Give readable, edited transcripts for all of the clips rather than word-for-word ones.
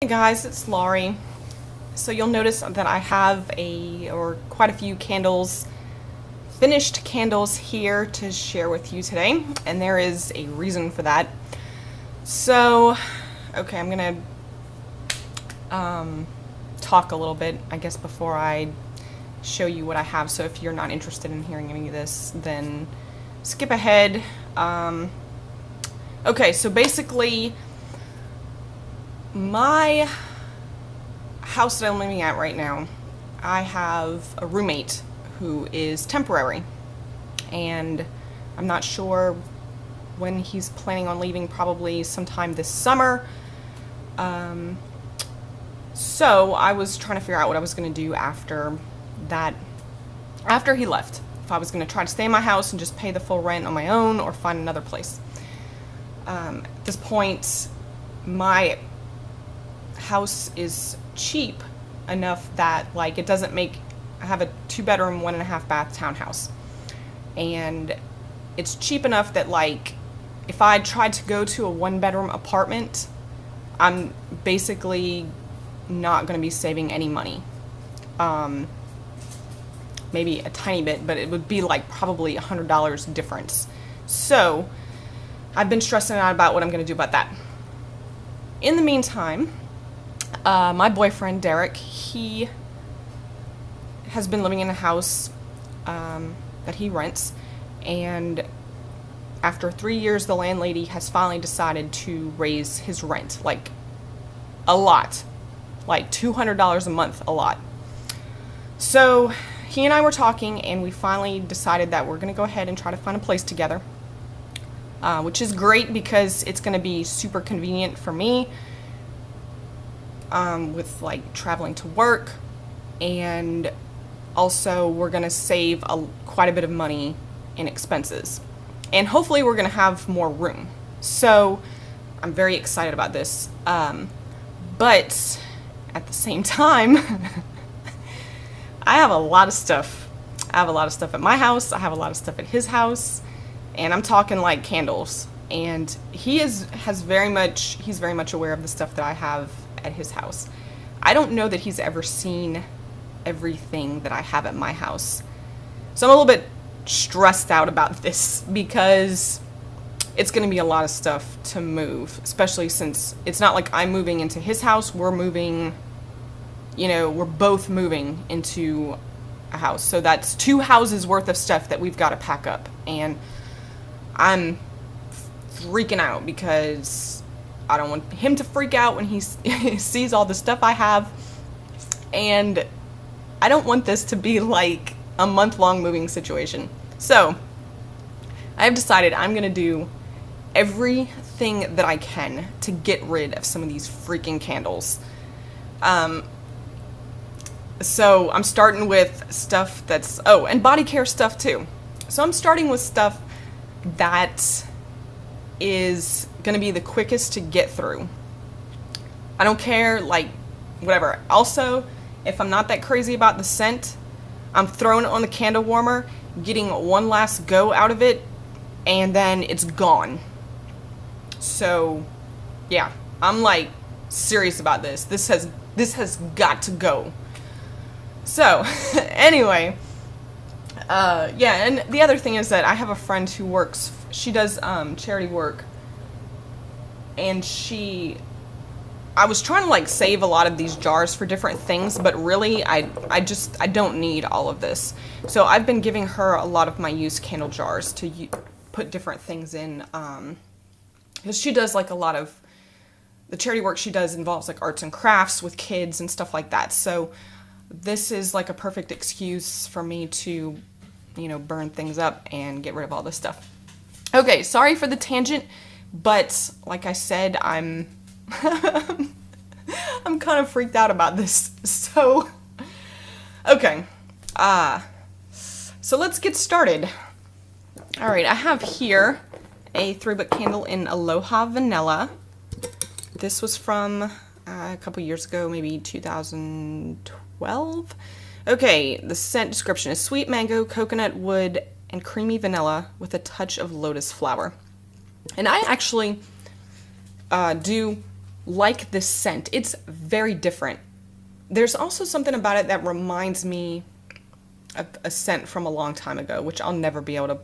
Hey guys, it's Laurie. So you'll notice that I have quite a few candles, finished candles here to share with you today, and there is a reason for that. So, okay, I'm gonna talk a little bit, I guess, before I show you what I have. So if you're not interested in hearing any of this, then skip ahead. Okay, so basically, my house that I'm living at right now, I have a roommate who is temporary, and I'm not sure when he's planning on leaving, probably sometime this summer. So I was trying to figure out what I was going to do after he left. If I was going to try to stay in my house and just pay the full rent on my own, or find another place. At this point, my house is cheap enough that, like, it doesn't make, I have a 2-bedroom, 1.5-bath townhouse, and it's cheap enough that, like, if I tried to go to a 1-bedroom apartment, I'm basically not going to be saving any money. Maybe a tiny bit, but it would be like probably $100 difference. So I've been stressing out about what I'm going to do about that. In the meantime, my boyfriend, Derek, he has been living in a house that he rents, and after 3 years, the landlady has finally decided to raise his rent, like, a lot. Like, $200 a month, a lot. So he and I were talking, and we finally decided that we're going to go ahead and try to find a place together, which is great because it's going to be super convenient for me, with, like, traveling to work, and also we're going to save quite a bit of money in expenses, and hopefully we're going to have more room. So I'm very excited about this, but at the same time, I have a lot of stuff. I have a lot of stuff at my house, I have a lot of stuff at his house, and I'm talking like candles, and he's very much aware of the stuff that I have at his house. I don't know that he's ever seen everything that I have at my house. So I'm a little bit stressed out about this because it's going to be a lot of stuff to move, especially since it's not like I'm moving into his house. We're both moving into a house. So that's 2 houses worth of stuff that we've got to pack up. And I'm freaking out because I don't want him to freak out when he sees all the stuff I have. And I don't want this to be like a month-long moving situation. So I have decided I'm going to do everything that I can to get rid of some of these freaking candles. So I'm starting with stuff that's, and body care stuff too. So I'm starting with stuff that is going to be the quickest to get through. I don't care, like, whatever. Also, if I'm not that crazy about the scent, I'm throwing it on the candle warmer, getting one last go out of it, and then it's gone. So, yeah, I'm, like, serious about this. This has got to go. So, anyway, yeah, and the other thing is that I have a friend who she does charity work, and I was trying to, like, save a lot of these jars for different things, but really, I don't need all of this. So I've been giving her a lot of my used candle jars to put different things in, because she does, like, a lot of the charity work she does involves, like, arts and crafts with kids and stuff like that. So this is, like, a perfect excuse for me to, burn things up and get rid of all this stuff. Okay, sorry for the tangent, but like I said, I'm I'm kind of freaked out about this. So, okay. So let's get started. All right, I have here a 3-wick candle in Aloha Vanilla. This was from a couple years ago, maybe 2012. Okay, the scent description is sweet mango, coconut wood, and creamy vanilla with a touch of lotus flower. And I actually do like this scent. It's very different. There's also something about it that reminds me of a scent from a long time ago, which I'll never be able to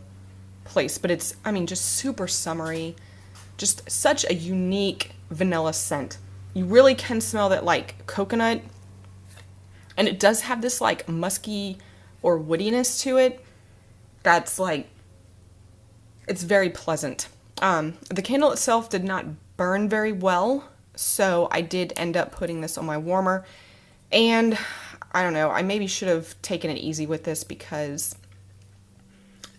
place, but it's, I mean, just super summery, just such a unique vanilla scent. You really can smell that like coconut, and it does have this like musky or woodiness to it that's like, it's very pleasant. The candle itself did not burn very well, so I did end up putting this on my warmer, and I don't know, I maybe should have taken it easy with this because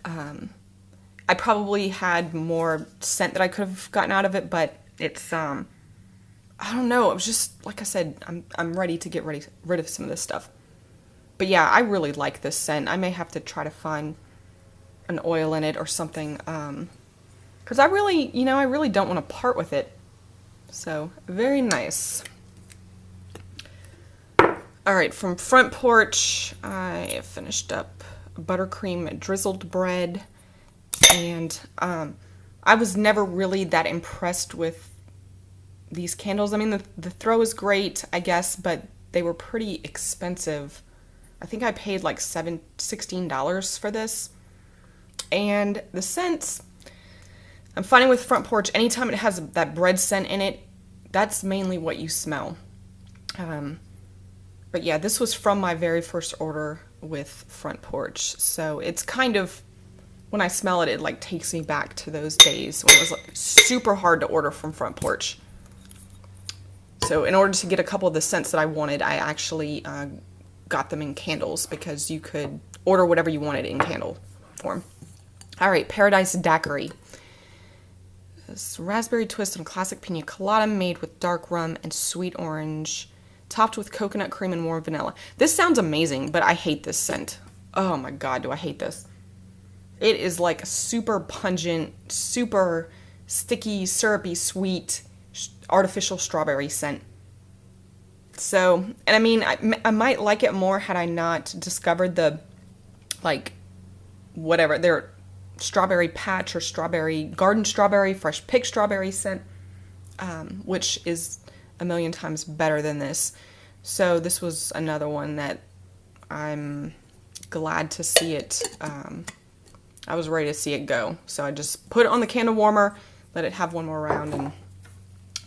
I probably had more scent that I could have gotten out of it, but it's, I don't know, it was just, like I said, I'm ready to get rid of some of this stuff. But yeah, I really like this scent. I may have to try to find an oil in it or something, because I really don't want to part with it. So, very nice. Alright, from Front Porch, I finished up buttercream drizzled bread, and I was never really that impressed with these candles. I mean, the throw is great, I guess, but they were pretty expensive. I think I paid like $16 for this. And the scents, I'm finding with Front Porch, anytime it has that bread scent in it, that's mainly what you smell. But yeah, this was from my very first order with Front Porch. So it's kind of, when I smell it, it like takes me back to those days when it was like super hard to order from Front Porch. So in order to get a couple of the scents that I wanted, I actually got them in candles because you could order whatever you wanted in candle form. Alright, Paradise Daiquiri. This raspberry twist and classic pina colada made with dark rum and sweet orange, topped with coconut cream and warm vanilla. This sounds amazing, but I hate this scent. Oh my god, do I hate this. It is like a super pungent, super sticky, syrupy, sweet, artificial strawberry scent. So, and I mean, I might like it more had I not discovered the, like, whatever, their strawberry patch or strawberry, garden strawberry, fresh picked strawberry scent, which is a million times better than this. So this was another one that I'm glad to see it, I was ready to see it go. So I just put it on the candle warmer, let it have one more round, and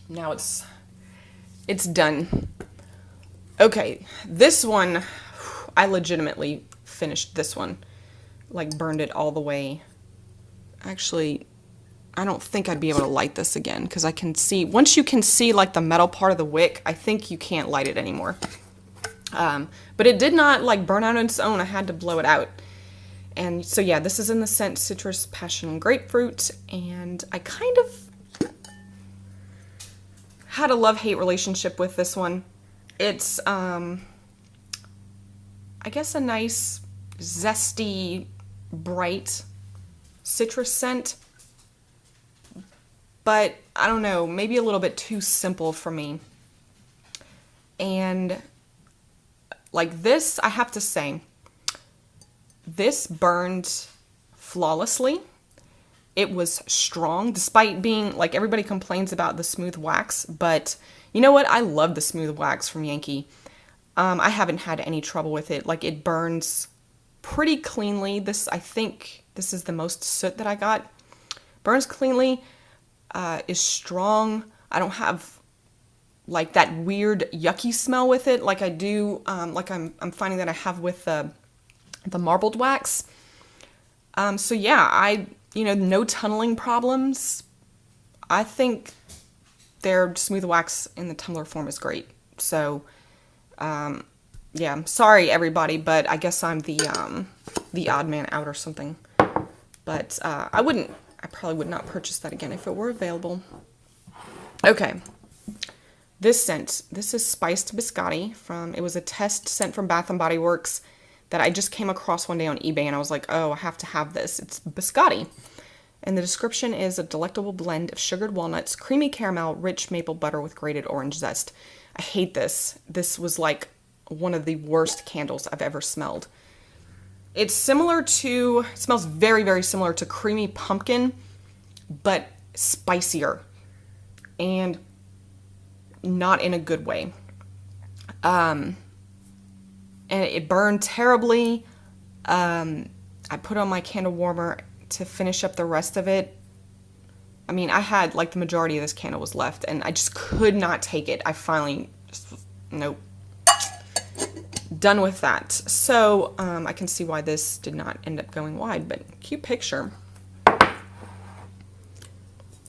now it's done. Okay, this one, I legitimately finished this one. Like, burned it all the way. Actually, I don't think I'd be able to light this again, because I can see, once you can see, like, the metal part of the wick, I think you can't light it anymore. But it did not, like, burn out on its own. I had to blow it out. And so, yeah, this is in the scent Citrus, Passion, and Grapefruit, and I kind of had a love-hate relationship with this one. It's, I guess a nice, zesty, bright citrus scent, but I don't know, maybe a little bit too simple for me. And like this, I have to say, this burned flawlessly. It was strong, despite being, like, everybody complains about the smooth wax, but you know what? I love the smooth wax from Yankee. I haven't had any trouble with it. Like, it burns pretty cleanly. This, I think, this is the most soot that I got. Burns cleanly, is strong. I don't have, like, that weird yucky smell with it like I do, like I'm finding that I have with the marbled wax. So yeah, no tunneling problems. I think their smooth wax in the tumbler form is great. So, yeah, sorry everybody, but I guess I'm the odd man out or something. But, I probably would not purchase that again if it were available. Okay. This scent, this is Spiced Biscotti it was a test scent from Bath & Body Works that I just came across one day on eBay, and I was like, oh, I have to have this. It's Biscotti. And the description is a delectable blend of sugared walnuts, creamy caramel, rich maple butter with grated orange zest. I hate this. This was like one of the worst candles I've ever smelled. It smells very, very similar to creamy pumpkin, but spicier. And not in a good way. And it burned terribly. I put on my candle warmer to finish up the rest of it. I mean, I had like the majority of this candle was left, and I just could not take it. I finally just, nope. Done with that. So I can see why this did not end up going wide, but cute picture.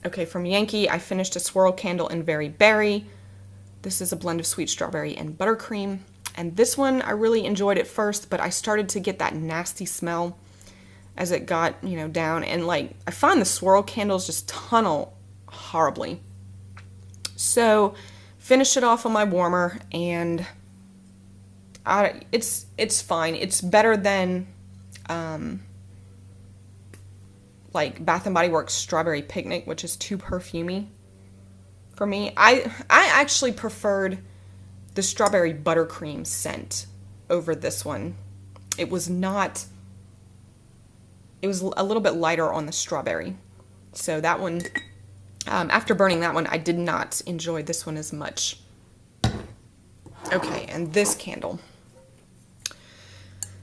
Okay, from Yankee, I finished a swirl candle in Very Berry. This is a blend of sweet strawberry and buttercream. And this one, I really enjoyed at first, but I started to get that nasty smell as it got, you know, down. And like, I find the swirl candles just tunnel horribly. So, finished it off on my warmer, and it's fine. It's better than, like Bath & Body Works Strawberry Picnic, which is too perfumey for me. I actually preferred the strawberry buttercream scent over this one. It was a little bit lighter on the strawberry. So that one, after burning that one, I did not enjoy this one as much. Okay, and this candle.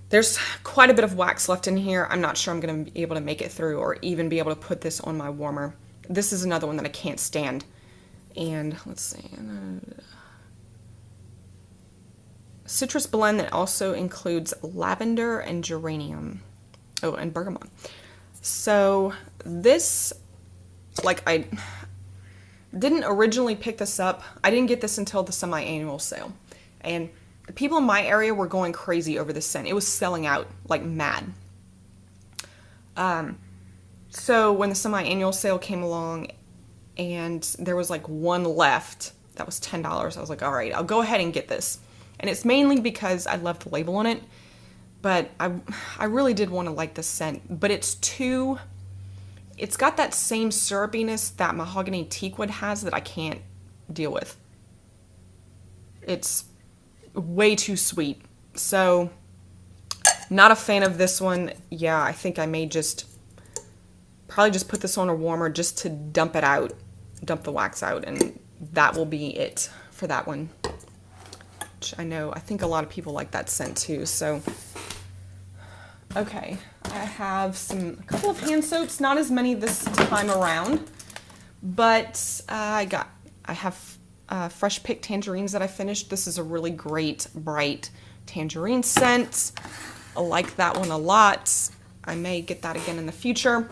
There's quite a bit of wax left in here. I'm not sure I'm going to be able to make it through or even be able to put this on my warmer. This is another one that I can't stand. And let's see. Citrus blend that also includes lavender and geranium. Oh, and bergamot. So this, like, I didn't originally pick this up. I didn't get this until the semi-annual sale. And the people in my area were going crazy over this scent. It was selling out like mad. So when the semi-annual sale came along and there was like one left, that was $10. I was like, all right, I'll go ahead and get this. And it's mainly because I love the label on it. But I really did want to like this scent. But it's got that same syrupiness that mahogany teakwood has that I can't deal with. It's way too sweet. So, not a fan of this one. Yeah, I think I may probably just put this on a warmer just to dump it out, dump the wax out, and that will be it for that one. Which I think a lot of people like that scent too, so. Okay, I have a couple of hand soaps, not as many this time around, but I have fresh picked tangerines that I finished. This is a really great, bright tangerine scent. I like that one a lot. I may get that again in the future.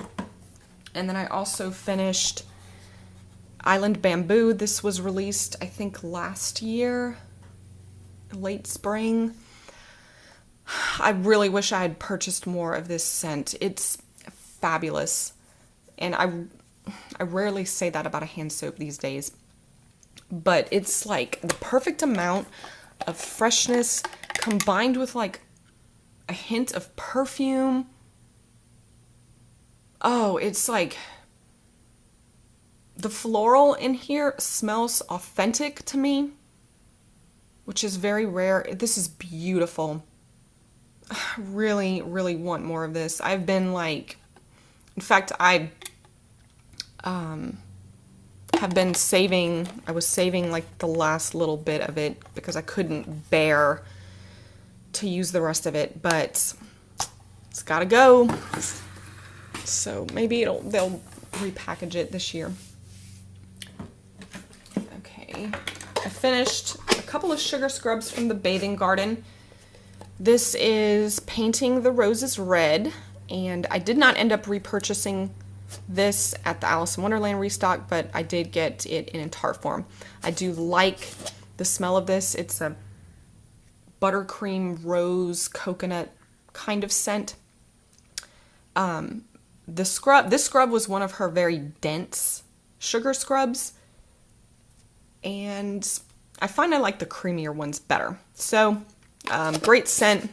And then I also finished Island Bamboo. This was released, I think, last year, late spring. I really wish I had purchased more of this scent. It's fabulous. And I rarely say that about a hand soap these days. But it's like the perfect amount of freshness combined with like a hint of perfume. Oh, it's like the floral in here smells authentic to me, which is very rare. This is beautiful. I really, really want more of this. I've been like, in fact, I have been saving, I was saving like the last little bit of it because I couldn't bear to use the rest of it, but it's gotta go. So maybe they'll repackage it this year. Okay, I finished a couple of sugar scrubs from the Bathing Garden. This is Painting the Roses Red, and I did not end up repurchasing this at the Alice in Wonderland restock, but I did get it in a tart form. I do like the smell of this. It's a buttercream, rose, coconut kind of scent. This scrub was one of her very dense sugar scrubs, and I find I like the creamier ones better. So, great scent.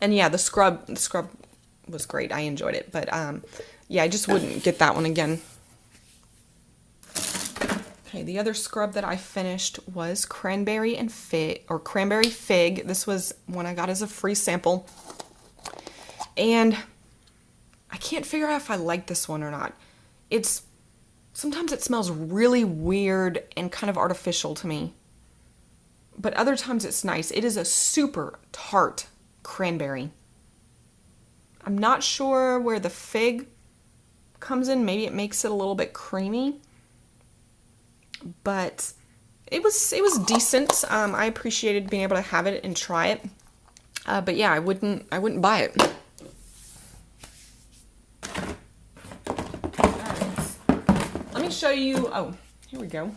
And yeah, the scrub was great. I enjoyed it, but yeah, I just wouldn't get that one again. Okay, the other scrub that I finished was Cranberry Fig. This was one I got as a free sample. And I can't figure out if I like this one or not. It's Sometimes it smells really weird and kind of artificial to me. But other times it's nice. It is a super tart cranberry. I'm not sure where the fig comes in. Maybe it makes it a little bit creamy. But it was decent. I appreciated being able to have it and try it. But yeah, I wouldn't buy it. Let me show you. Oh, here we go.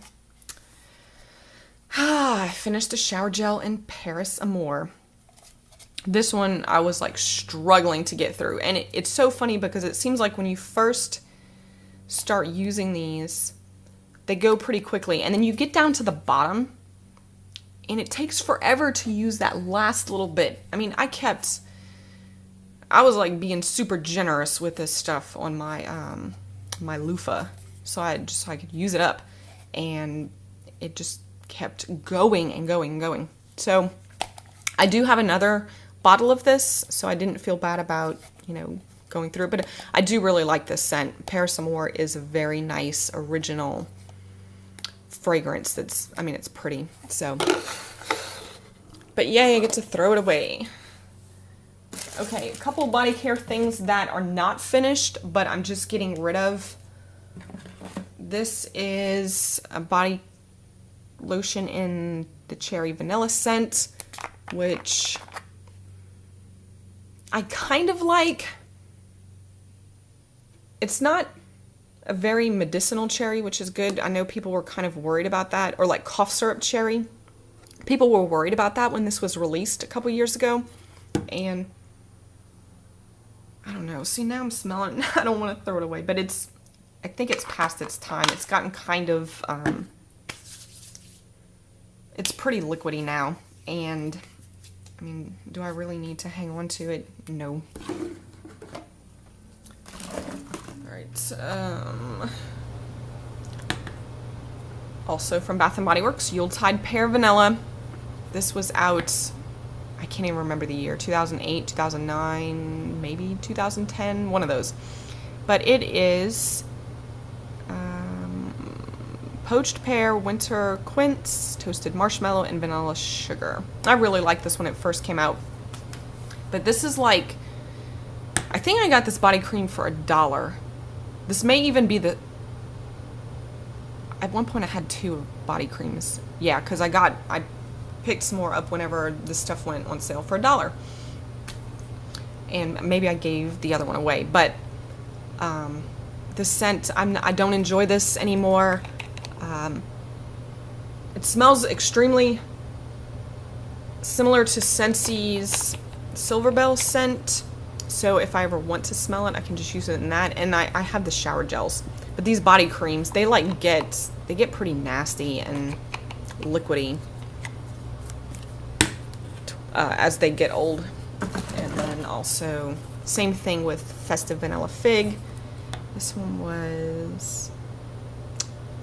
I finished a shower gel in Parasamor. This one I was like struggling to get through, and it's so funny because it seems like when you first start using these, they go pretty quickly, and then you get down to the bottom and it takes forever to use that last little bit. I mean, I was like being super generous with this stuff on my my loofah, so I could use it up, and it just kept going and going and going. So I do have another bottle of this, so I didn't feel bad about, going through it, but I do really like this scent. Parasamor is a very nice original fragrance it's pretty. So, but yay, I get to throw it away. Okay, a couple body care things that are not finished, but I'm just getting rid of. This is a body lotion in the cherry vanilla scent, which I kind of like. It's not a very medicinal cherry, which is good. I know people were kind of worried about that, or like cough syrup cherry. People were worried about that when this was released a couple years ago, and I don't know. See, now I'm smelling. I don't want to throw it away, but I think it's past its time. It's gotten kind of, it's pretty liquidy now, and I mean, do I really need to hang on to it? No. Alright, also from Bath & Body Works, Yuletide Pear Vanilla. This was out, I can't even remember the year, 2008, 2009, maybe 2010, one of those. But it is poached pear, winter quince, toasted marshmallow, and vanilla sugar. I really liked this when it first came out. But this is like, I think I got this body cream for $1. This may even be at one point I had 2 body creams. Yeah, because I picked some more up whenever this stuff went on sale for $1. And maybe I gave the other one away. But the scent, I don't enjoy this anymore. It smells extremely similar to Scentsi's Silver Bell scent. So if I ever want to smell it, I can just use it in that. And I have the shower gels. But these body creams, they get pretty nasty and liquidy as they get old. And then also, same thing with Festive Vanilla Fig. This one was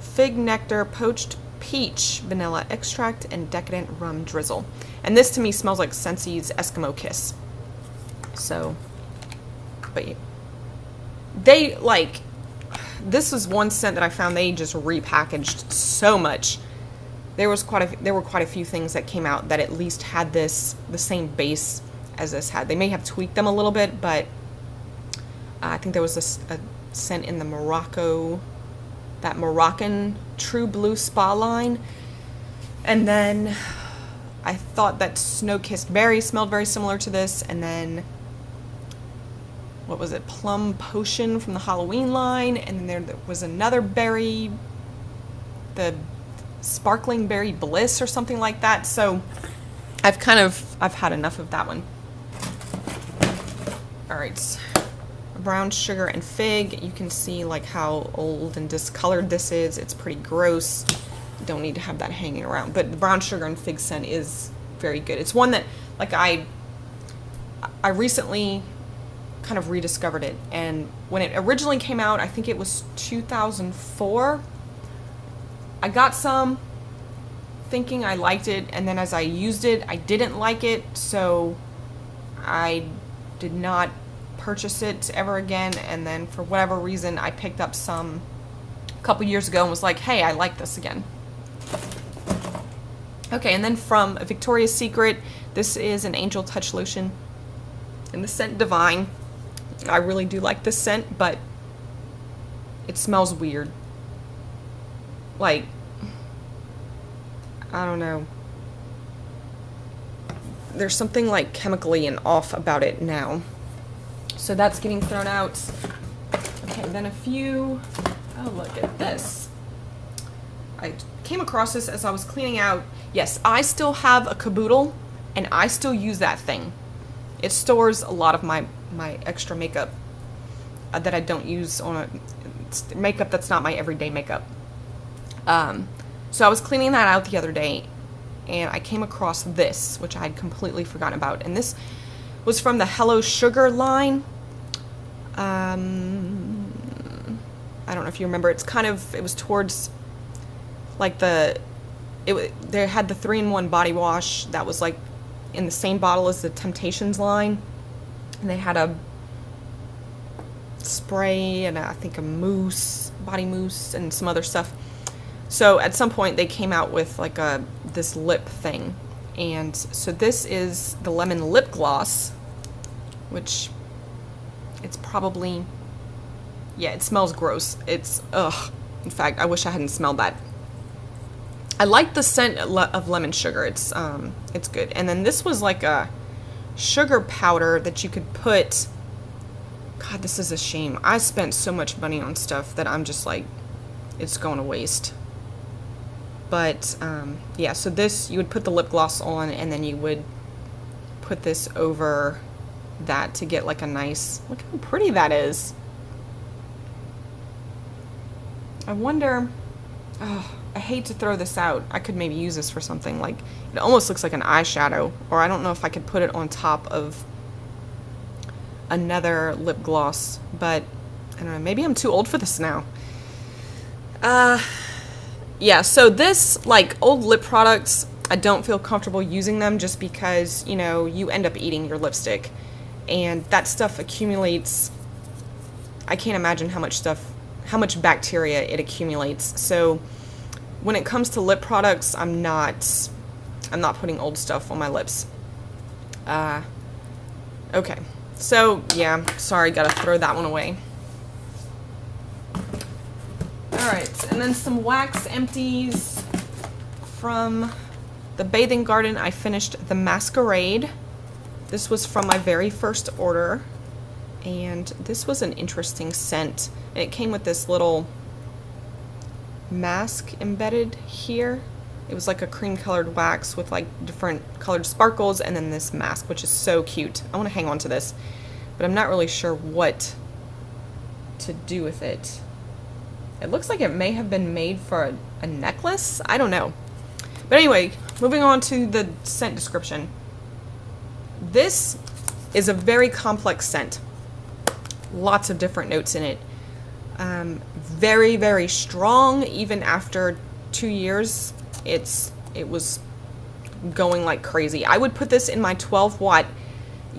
Fig Nectar, Poached Peach, Vanilla Extract, and Decadent Rum Drizzle. And this to me smells like Scentsi's Eskimo Kiss. So, but they this was one scent that I found they just repackaged so much. There were quite a few things that came out that at least had the same base as this had. They may have tweaked them a little bit, but I think there was a scent in the Moroccan True Blue Spa line. And then I thought that Snow Kissed Berry smelled very similar to this. And then, what was it? Plum Potion from the Halloween line. And then there was another berry, the Sparkling Berry Bliss or something like that. So I've had enough of that one. Alright. Brown Sugar and Fig. You can see like how old and discolored this is. It's pretty gross. Don't need to have that hanging around. But the Brown Sugar and Fig scent is very good. It's one that like I recently kind of rediscovered it, and when it originally came out, I think it was 2004. I got some thinking I liked it, and then as I used it, I didn't like it, so I did not purchase it ever again. And then for whatever reason, I picked up some couple years ago and was like, hey, I like this again. Okay, and then from Victoria's Secret, this is an Angel Touch Lotion in the scent Divine. I really do like this scent, but it smells weird. Like, I don't know. There's something like chemically and off about it now. So that's getting thrown out. Okay, then a few, oh, look at this. I came across this as I was cleaning out. Yes, I still have a caboodle, and I still use that thing. It stores a lot of my extra makeup that I don't use on makeup that's not my everyday makeup. So I was cleaning that out the other day, and I came across this, which I had completely forgotten about. And this was from the Hello Sugar line. I don't know if you remember. It's kind of, it was towards like they had the 3-in-1 body wash that was like in the same bottle as the Temptations line. And they had a spray and I think a mousse, body mousse, and some other stuff. So at some point they came out with like this lip thing. And so this is the lemon lip gloss, which it's probably, yeah, it smells gross. It's, ugh. In fact, I wish I hadn't smelled that. I like the scent of lemon sugar. It's good. And then this was like a sugar powder that you could put. God, this is a shame. I spent so much money on stuff that I'm just like, it's going to waste. But, yeah, so this, you would put the lip gloss on, and then you would put this over that to get like a nice, look how pretty that is. I wonder, oh, I hate to throw this out. I could maybe use this for something like, it almost looks like an eyeshadow, or I don't know if I could put it on top of another lip gloss, but I don't know, maybe I'm too old for this now. Yeah, so this, like, old lip products, I don't feel comfortable using them just because, you know, you end up eating your lipstick, and that stuff accumulates. I can't imagine how much bacteria it accumulates. So when it comes to lip products, I'm not putting old stuff on my lips. Okay. So, yeah, sorry, gotta throw that one away. Alright, and then some wax empties from the Bathing Garden. I finished the Masquerade. This was from my very first order, and this was an interesting scent. And it came with this little mask embedded here. It was like a cream-colored wax with like different colored sparkles, and then this mask, which is so cute. I want to hang on to this, but I'm not really sure what to do with it. It looks like it may have been made for a necklace. I don't know. But anyway, moving on to the scent description. This is a very complex scent. Lots of different notes in it. Very, very strong. Even after 2 years, it was going like crazy. I would put this in my 12-watt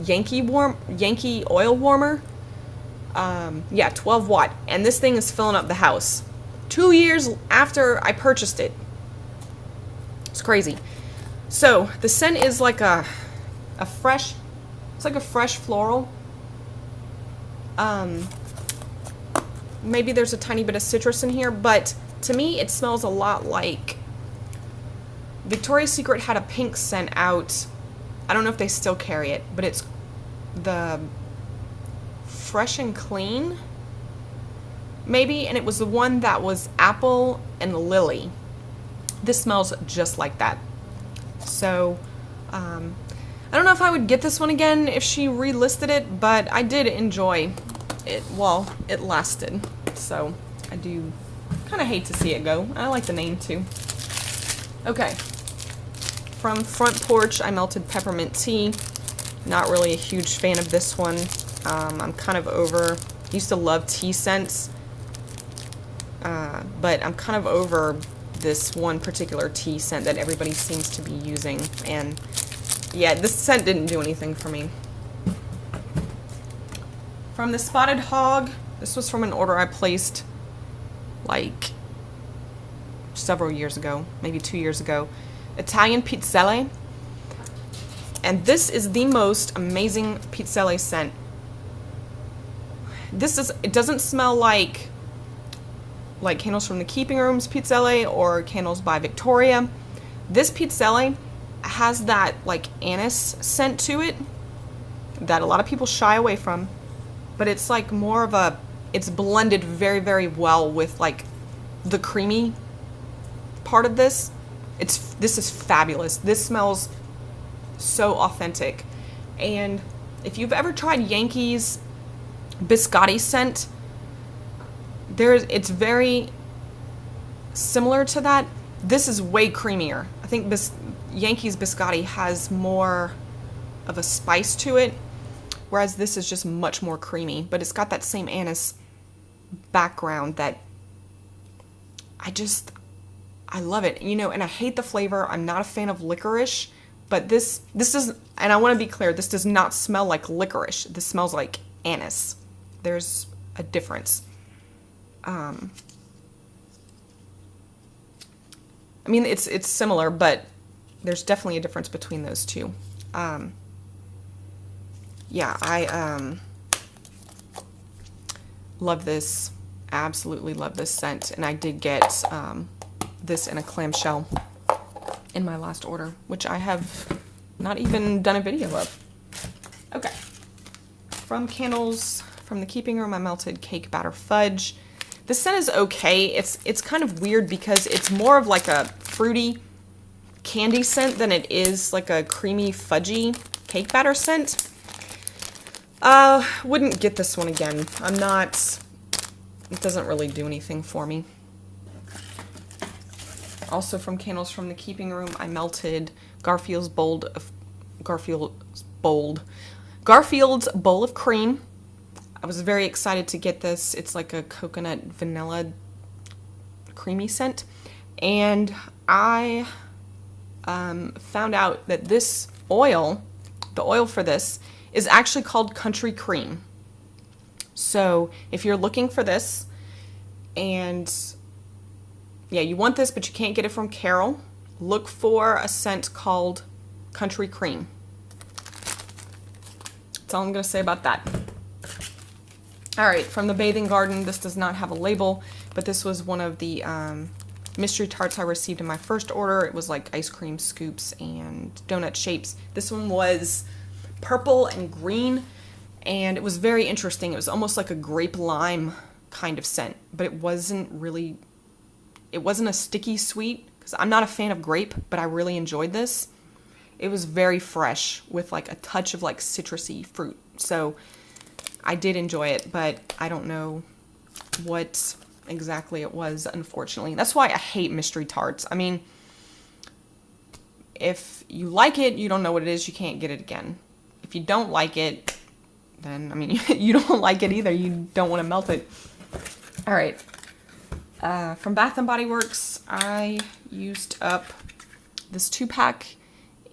Yankee oil warmer. Yeah, 12 watt, and this thing is filling up the house 2 years after I purchased it. It's crazy. So the scent is like it's like a fresh floral. Maybe there's a tiny bit of citrus in here, but to me it smells a lot like Victoria's Secret had a pink scent out. I don't know if they still carry it, but it's the Fresh and Clean, maybe, and it was the one that was apple and lily. This smells just like that. So I don't know if I would get this one again if she relisted it, but I did enjoy it while it lasted. So I do kind of hate to see it go. I like the name too. Okay, from Front Porch, I melted Peppermint Tea. Not really a huge fan of this one. I'm kind of over, used to love tea scents, but I'm kind of over this one particular tea scent that everybody seems to be using, and yeah, this scent didn't do anything for me. From the Spotted Hog, this was from an order I placed like several years ago, maybe 2 years ago. Italian Pizzelle. And this is the most amazing Pizzelle scent. It doesn't smell like Candles from the Keeping Room's Pizzelle or Candles by Victoria. This Pizzelle has that like anise scent to it that a lot of people shy away from, but it's like more of a, it's blended very, very well with like the creamy part of this. This is fabulous. This smells so authentic. And if you've ever tried Yankee's Biscotti scent, it's very similar to that. This is way creamier. I think Yankee's Biscotti has more of a spice to it, whereas this is just much more creamy, but it's got that same anise background that I love it. You know, and I hate the flavor. I'm not a fan of licorice, but this is, and I want to be clear, this does not smell like licorice. This smells like anise. There's a difference. I mean, it's similar, but there's definitely a difference between those two. Yeah, I love this. Absolutely love this scent. And I did get this in a clamshell in my last order, which I have not even done a video of. Okay. From Candles from the Keeping Room, I melted Cake Batter Fudge. This scent is okay. It's kind of weird because it's more of like a fruity candy scent than it is like a creamy fudgy cake batter scent. Wouldn't get this one again. It doesn't really do anything for me. Also from Candles from the Keeping Room, I melted Garfield's Bowl of Cream. I was very excited to get this. It's like a coconut vanilla creamy scent. And I found out that this oil, the oil for this, is actually called Country Cream. So if you're looking for this, and yeah, you want this, but you can't get it from Carol, look for a scent called Country Cream. That's all I'm going to say about that. All right, from the Bathing Garden, this does not have a label, but this was one of the mystery tarts I received in my first order. It was like ice cream scoops and donut shapes. This one was purple and green, and it was very interesting. It was almost like a grape lime kind of scent, but it wasn't a sticky sweet, because I'm not a fan of grape, but I really enjoyed this. It was very fresh with like a touch of like citrusy fruit. So I did enjoy it, but I don't know what exactly it was, unfortunately. That's why I hate mystery tarts. I mean, if you like it, you don't know what it is, you can't get it again. If you don't like it, then, I mean, you don't like it either. You don't want to melt it. All right. From Bath & Body Works, I used up this 2-pack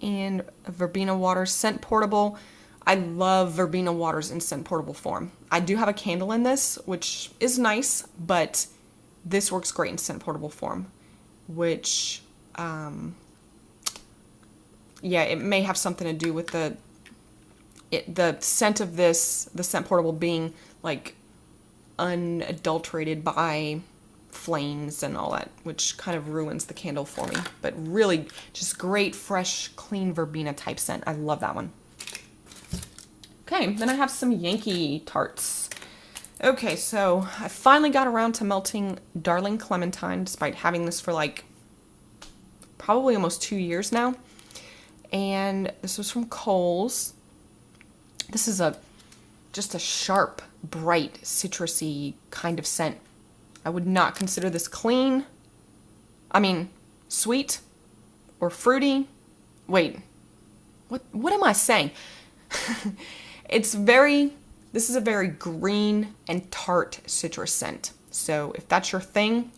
in Verbena Waters Scent Portable. I love Verbena Waters in scent portable form. I do have a candle in this, which is nice, but this works great in scent portable form, which, yeah, it may have something to do with the scent of this, the scent portable being like unadulterated by flames and all that, which kind of ruins the candle for me. But really just great, fresh, clean verbena type scent. I love that one. Okay, then I have some Yankee tarts. Okay, so I finally got around to melting Darling Clementine, despite having this for like probably almost 2 years now. And this was from Kohls. This is just a sharp, bright, citrusy kind of scent. I would not consider this clean. I mean, sweet or fruity. Wait, what am I saying? This is a very green and tart citrus scent. So if that's your thing,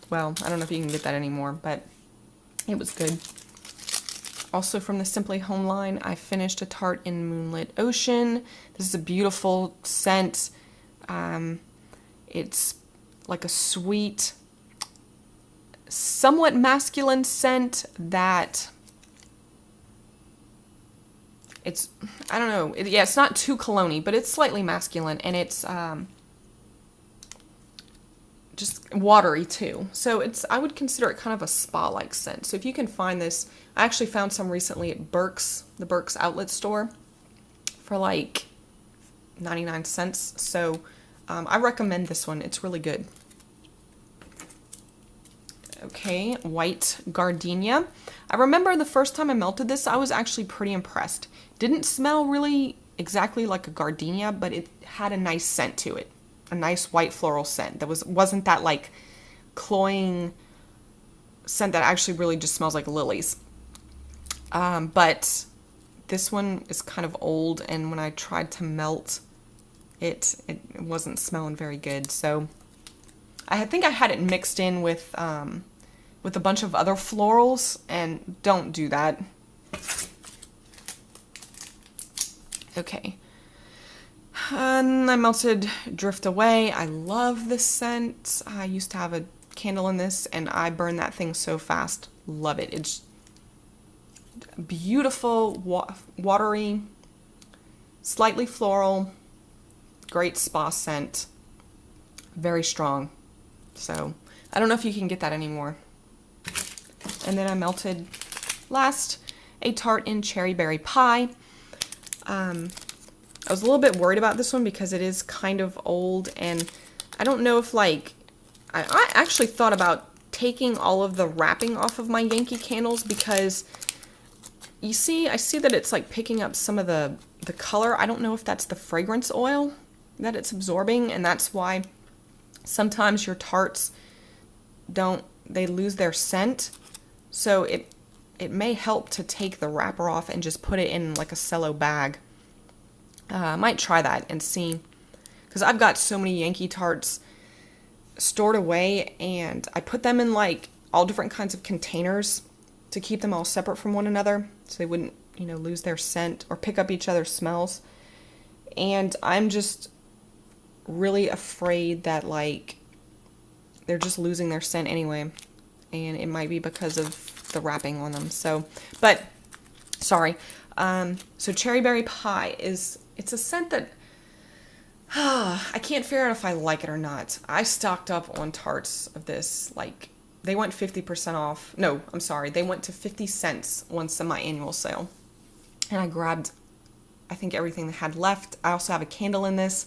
well, I don't know if you can get that anymore, but it was good. Also from the Simply Home line, I finished a tart in Moonlit Ocean. This is a beautiful scent. It's like a sweet somewhat masculine scent that it's, I don't know, yeah, it's not too cologne-y, but it's slightly masculine, and it's just watery too. So it's, I would consider it kind of a spa-like scent. So if you can find this, I actually found some recently at Burke's, the Burke's outlet store, for like 99 cents. So I recommend this one. It's really good. Okay, white gardenia. I remember the first time I melted this, I was actually pretty impressed. Didn't smell really exactly like a gardenia, but it had a nice scent to it. A nice white floral scent that wasn't that like cloying scent that actually really just smells like lilies. But this one is kind of old, and when I tried to melt it wasn't smelling very good. So I think I had it mixed in with a bunch of other florals, and don't do that. Okay. And I melted Drift Away. I love this scent. I used to have a candle in this, and I burn that thing so fast. Love it. It's beautiful, watery, slightly floral, great spa scent, very strong. So I don't know if you can get that anymore. And then I melted last a tart in Cherry Berry Pie. I was a little bit worried about this one because it is kind of old, and I don't know if like, I actually thought about taking all of the wrapping off of my Yankee candles, because you see, I see that it's like picking up some of the color. I don't know if that's the fragrance oil that it's absorbing, and that's why sometimes your tarts they lose their scent. So it may help to take the wrapper off and just put it in like a cello bag. I might try that and see, because I've got so many Yankee tarts stored away, and I put them in like all different kinds of containers to keep them all separate from one another, so they wouldn't, you know, lose their scent or pick up each other's smells. And I'm just really afraid that like they're just losing their scent anyway, and it might be because of the wrapping on them. So, but sorry. So Cherry Berry Pie it's a scent that I can't figure out if I like it or not. I stocked up on tarts of this, like they went 50% off. No, I'm sorry. They went to 50 cents on semi-annual sale. And I grabbed, I think, everything they had left. I also have a candle in this.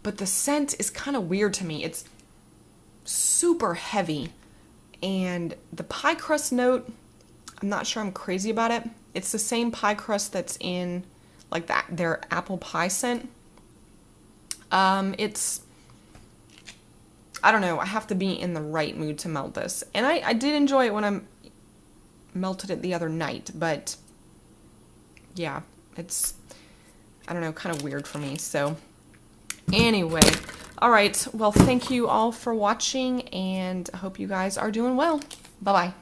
But the scent is kind of weird to me. It's super heavy. And the pie crust note, I'm not sure I'm crazy about it. It's the same pie crust that's in like their apple pie scent. It's, I don't know, I have to be in the right mood to melt this. And I did enjoy it when I melted it the other night, but yeah, it's, I don't know, kind of weird for me. So anyway, all right, well, thank you all for watching, and I hope you guys are doing well. Bye-bye.